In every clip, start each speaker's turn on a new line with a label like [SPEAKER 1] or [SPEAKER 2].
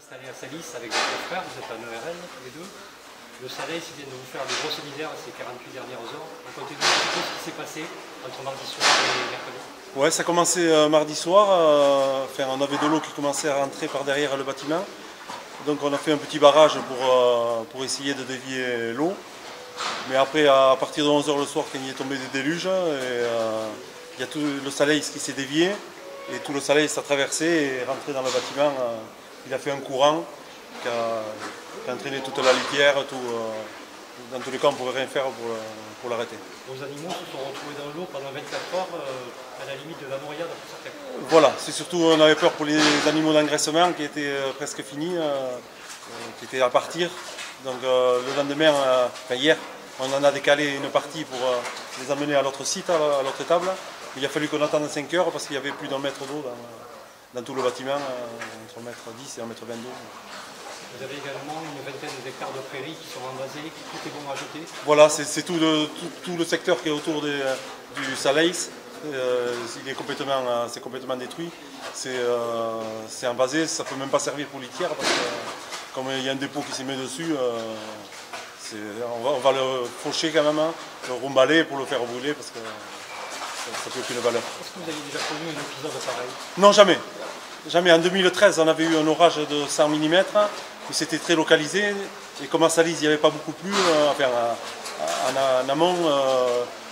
[SPEAKER 1] installé à Salis avec votre frère, vous êtes en ERL tous les deux. Le Salais vient de vous faire de grosses misères ces 48 dernières heures. Racontez-nous un petit peu ce qui s'est passé entre mardi soir et mercredi.
[SPEAKER 2] Ouais, ça a commencé mardi soir. On avait de l'eau qui commençait à rentrer par derrière le bâtiment. Donc on a fait un petit barrage pour essayer de dévier l'eau. Mais après, à partir de 11 h le soir, quand il est tombé des déluges, il y a tout le Salais qui s'est dévié. Et tout le Salais s'est traversé et est rentré dans le bâtiment. Il a fait un courant qui a entraîné toute la litière. Dans tous les cas, on ne pouvait rien faire pour l'arrêter.
[SPEAKER 1] Vos animaux se sont retrouvés dans l'eau pendant 24 heures, à la limite de la noyade pour certains.
[SPEAKER 2] Voilà, c'est surtout, on avait peur pour les animaux d'engraissement qui étaient presque finis, qui étaient à partir. Donc le lendemain, hier, on en a décalé une partie pour les emmener à l'autre site, à l'autre étable. Il a fallu qu'on attende 5 heures parce qu'il y avait plus d'1 mètre d'eau dans tout le bâtiment, entre 1,10 m et 1,20 m d'eau.
[SPEAKER 1] Vous avez également une vingtaine d'hectares de prairies qui sont envasées, tout est bon à jeter.
[SPEAKER 2] Voilà, c'est tout le secteur qui est autour du Salais. C'est complètement détruit. C'est envasé, ça ne peut même pas servir pour litière parce que comme il y a un dépôt qui s'est mis dessus, on va le faucher quand même, le remballer pour le faire brûler parce que ça n'a plus aucune valeur.
[SPEAKER 1] Est-ce que vous avez déjà connu un épisode pareil?
[SPEAKER 2] Non, jamais. Jamais. En 2013, on avait eu un orage de 100 mm, mais c'était très localisé. Et comme à Salis, il n'y avait pas beaucoup plu, en amont,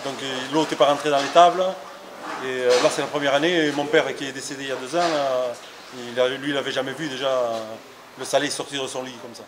[SPEAKER 2] donc l'eau n'était pas rentrée dans les tables. Et là, c'est la première année. Et mon père, qui est décédé il y a 2 ans, lui, il n'avait jamais vu déjà le Salais sortir de son lit comme ça.